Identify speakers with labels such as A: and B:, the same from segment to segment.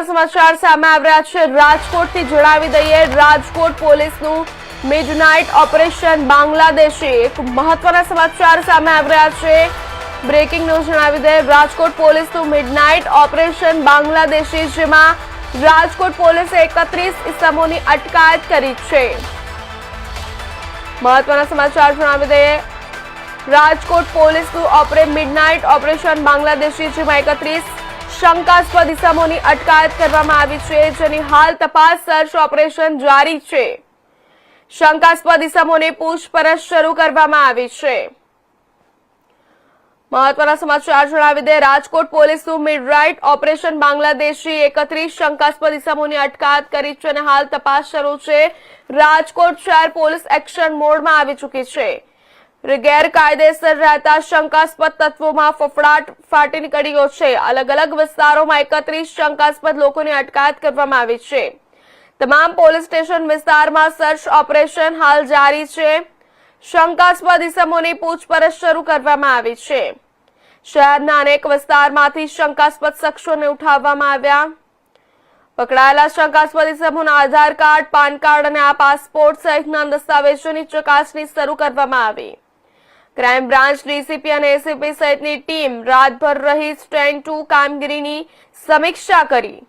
A: સમાચાર સામે આવ્યા છે રાજકોટથી જણાવી દઈએ રાજકોટ પોલીસનું મિડનાઇટ ઓપરેશન બાંગ્લાદેશી એક મહત્વના સમાચાર સામે આવ્યા છે બ્રેકિંગ ન્યૂઝ જણાવી દઈએ રાજકોટ પોલીસનું મિડનાઇટ ઓપરેશન બાંગ્લાદેશી જેમાં રાજકોટ પોલીસે 31 ઇસમોની અટકાયત કરી છે મહત્વના સમાચાર જણાવી દઈએ રાજકોટ પોલીસનું મિડનાઇટ ઓપરેશન બાંગ્લાદેશી જેમાં 31 શંકાસ્પદ ઇસમોની અટકાયત કરવામાં આવી છે જેની હાલ તપાસ સર્ચ ઓપરેશન જારી છે શંકાસ્પદ ઇસમોની પૂછપરછ શરૂ કરવામાં આવી છે મહત્વના સમાચાર જણાવી દે રાજકોટ પોલીસનું મિડનાઇટ ઓપરેશન બાંગ્લાદેશી 31 શંકાસ્પદ ઇસમોની અટકાયત કરી છે અને હાલ તપાસ શરૂ છે રાજકોટ શહેર પોલીસ એક્શન મોડમાં આવી ચૂકી છે ગેરકાયદેસર રહેતા શંકાસ્પદ તત્વોમાં ફફડાટ ફાટી નીકળ્યો છે અલગ અલગ વિસ્તારોમાં 31 શંકાસ્પદ લોકોની અટકાયત કરવામાં આવી છે તમામ પોલીસ સ્ટેશન વિસ્તારમાં સર્ચ ઓપરેશન હાલ જારી છે શંકાસ્પદ ઇસમોની પૂછપરછ શરૂ કરવામાં આવી છે શહેરના અનેક વિસ્તારમાંથી શંકાસ્પદ શખ્સોને ઉઠાવવામાં આવ્યા પકડાયેલા શંકાસ્પદ ઇસમોના આધાર કાર્ડ પાન કાર્ડ અને આ પાસપોર્ટ સહિતના દસ્તાવેજોની ચકાસણી શરૂ કરવામાં આવી ક્રાઇમ બ્રાન્ચ ડીસીપી અને એસીપી સહિતની ટીમ રાતભર રહી સ્ટેન્ડ 2 કામગીરીની સમીક્ષા કરી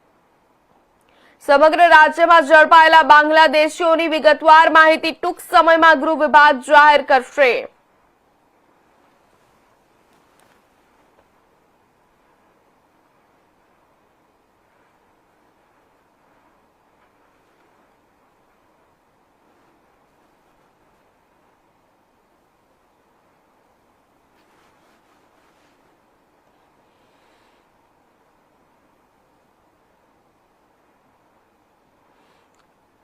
A: સમગ્ર રાજ્યમાં ઝડપાયેલા બાંગ્લાદેશીઓની વિગતવાર માહિતી ટૂંક સમયમાં ગૃહ વિભાગ જાહેર કરશે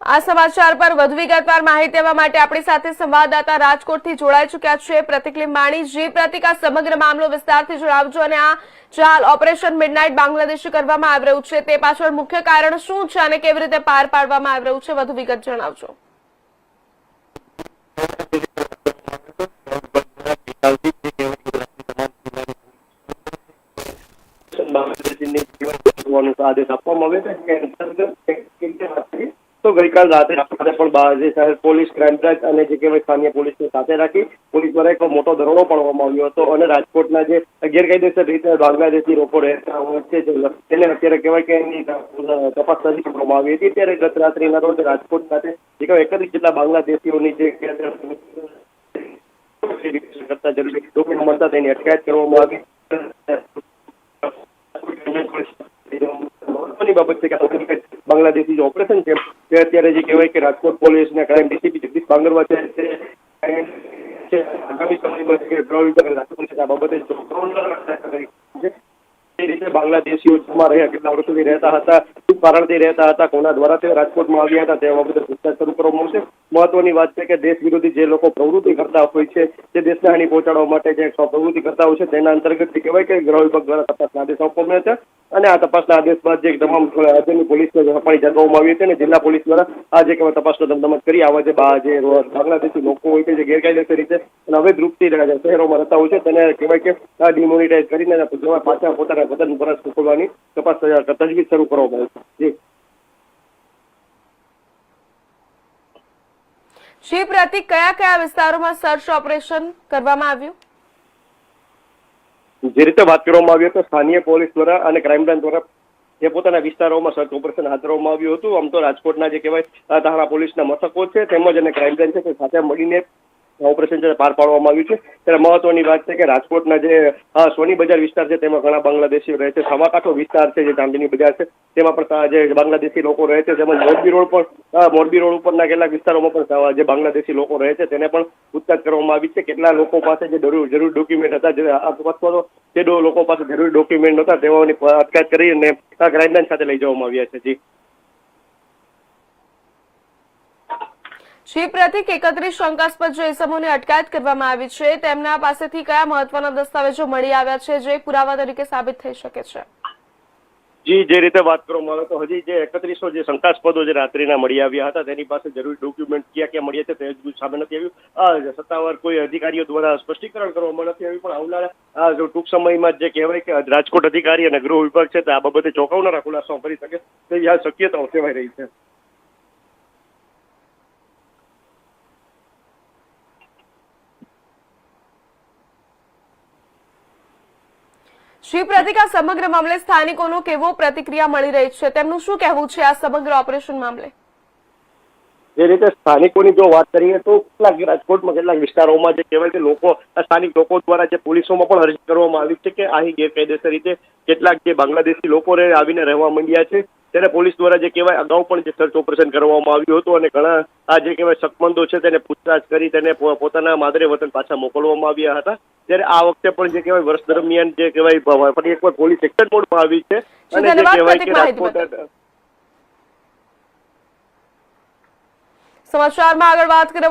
A: આ સમાચાર પર વધુ વિગતવાર માહિતી આપવા માટે આપણી સાથે સંવાદદાતા રાજકોટથી જોડાઈ ચૂક્યા છે પ્રતિક લીંબાણી જી પ્રતિક આ સમગ્ર મામલો વિસ્તારથી જણાવજો અને આ ચાલ ઓપરેશન મિડનાઇટ બાંગ્લાદેશી કરવામાં આવી રહ્યું છે તે પાછળ મુખ્ય કારણ શું છે અને કેવી રીતે પાર પાડવામાં આવી રહ્યું છે વધુ વિગત જણાવજો
B: આદેશ આપવામાં આવ્યો છે તો ગઈકાલ રાતે પણ શહેર પોલીસ ક્રાઇમ બ્રાન્ચ અને જે કહેવાય સ્થાનિય પોલીસને સાથે રાખી પોલીસ દ્વારા એક મોટો દરોડો પાડવામાં આવ્યો હતો અને રાજકોટના જે ગેરકાયદેસર રીતે બાંગ્લાદેશી લોકો રહેતા હોય છે તેને અત્યારે કહેવાય કે એની તપાસ શરૂ કરવામાં આવી હતી ત્યારે ગત રાત્રિના રોજ રાજકોટ ખાતે જે કહેવાય 31 જેટલા બાંગ્લાદેશીઓની જે કરતા જરૂરી ડોક્યુમેન્ટ મળતા તેની અટકાયત કરવામાં આવી બાબત છે કે બાંગ્લાદેશી જે ઓપરેશન છે તે અત્યારે જે કહેવાય કે રાજકોટ પોલીસ અને ક્રાઇમ ડીસીપી જગદીશ બાંગરવા છે આગામી સમયમાં આ બાબતે એ રીતે બાંગ્લાદેશીઓ જમા રહ્યા કેટલા વર્ષોથી રહેતા હતા શું કારણથી રહેતા હતા કોના દ્વારા તેઓ રાજકોટમાં આવ્યા હતા તે બાબતે પૂછતાછ શરૂ કરવામાં આવશે મહત્વની વાત છે કે દેશ વિરોધી જે લોકો પ્રવૃત્તિ કરતા હોય છે જે દેશને હાનિ પહોંચાડવા માટે જે પ્રવૃત્તિ કરતા હોય છે તેના અંતર્ગત કહેવાય કે ગૃહ વિભાગ દ્વારા તપાસના આદેશ આપવામાં આવ્યા છે અને આ તપાસના આદેશ બાદ જે તમામ રાજ્યની પોલીસને ઝડપાઈ જવામાં આવી હતી અને જિલ્લા પોલીસ દ્વારા આ જે કહેવાય તપાસનો ધમધમાટ કરી આવા જે બાંગ્લાદેશી લોકો હોય છે જે ગેરકાયદેસર રીતે અને અવૈધ રૂપથી શહેરોમાં રહેતા હોય છે તેને કહેવાય કે ડિમોનિટાઇઝ કરીને પાછા પોતાના વતન પર મોકલવાની તપાસ તજવીજ શરૂ કરવામાં આવી છે
A: જી પ્રતિક કયા કયા વિસ્તારોમાં સર્ચ ઓપરેશન કરવામાં આવ્યું
B: જે રીતે વાત કરવામાં આવી તો સ્થાનિય પોલીસ દ્વારા અને ક્રાઇમ બ્રાન્ચ દ્વારા જે પોતાના વિસ્તારોમાં સર્ચ ઓપરેશન હાથ ધરવામાં આવ્યું હતું આમ તો રાજકોટના જે કહેવાય તાહણા પોલીસના મથકો છે તેમજ અને ક્રાઇમ બ્રાન્ચ છે તે સાથે મળીને ઓપરેશન પાર પાડવામાં આવ્યું છે ત્યારે મહત્વની વાત છે કે રાજકોટના જે સોની બજાર વિસ્તાર છે તેમાં ઘણા બાંગ્લાદેશીઓ રહે છે સામાકાંઠો વિસ્તાર છે જે ચાંદની બજાર છે તેમાં પણ જે બાંગ્લાદેશી લોકો રહે છે તેમજ મોરબી રોડ ઉપરના કેટલાક વિસ્તારોમાં પણ જે બાંગ્લાદેશી લોકો રહે છે તેને પણ પૂછતાછ કરવામાં આવી છે કેટલા લોકો પાસે જે જરૂરી ડોક્યુમેન્ટ હતા જે લોકો પાસે જરૂરી ડોક્યુમેન્ટ હતા તેઓની અટકાયત કરી અને ક્રાઇમ બ્રાન્ચ સાથે લઈ જવામાં આવ્યા છે
A: જી પ્રતિક 31 શંકાસ્પદ જે ઇસમોની અટકાયત કરવામાં આવી છે તેમના પાસેથી કયા મહત્વના દસ્તાવેજો મળી આવ્યા છે જે પુરાવા તરીકે સાબિત થઈ શકે છે
B: જી, જે રીતે વાત કરવામાં આવે તો હજી જે 3100 જે શંકાસ્પદો જે રાત્રિના મળી આવ્યા હતા તેની પાસે જરૂરી ડોક્યુમેન્ટ ક્યાં મળી છે તે હજુ સામે નથી આવ્યું. સત્તાવાર કોઈ અધિકારીઓ દ્વારા સ્પષ્ટીકરણ કરવામાં નથી આવ્યું, પણ આવનારા જો ટૂંક સમયમાં જે કહેવાય કે રાજકોટ અધિકારી અને ગૃહ વિભાગ છે તે આ બાબતે ચોંકાવનારા ખુલાસો કરી શકે તેવી આ શક્યતાઓ સેવાઈ રહી છે.
A: શ્રી પ્રતિક, આ સમગ્ર મામલે સ્થાનિકોનો કેવો પ્રતિક્રિયા મળી રહી છે, તેમનું શું કહેવું છે આ સમગ્ર ઓપરેશન મામલે?
B: જે રીતે સ્થાનિકોની જો વાત કરીએ તો કેટલાક રાજકોટમાં કેટલાક વિસ્તારોમાં જે કહેવાય કે લોકો સ્થાનિક લોકો દ્વારા જે પોલીસોમાં પણ અરજી કરવામાં આવી છે કે અહીં ગેરકાયદેસર રીતે કેટલાક જે બાંગ્લાદેશી લોકો આવીને રહેવા માંડ્યા છે, ત્યારે પોલીસ દ્વારા જે કહેવાય અગાઉ પણ જે સર્ચ ઓપરેશન કરવામાં આવ્યું હતું અને ઘણા આ જે કહેવાય શકમંદો છે તેને પૂછતાછ કરી તેને પોતાના માદરે વતન પાછા મોકલવામાં આવ્યા હતા. ત્યારે આ વખતે પણ જે કહેવાય વર્ષ દરમિયાન જે કહેવાય ફરી એકવાર પોલીસ એક્શન મોડમાં આવી છે અને જે કહેવાય કે રાજકોટ
A: સમાચારમાં આગળ વાત કરીએ.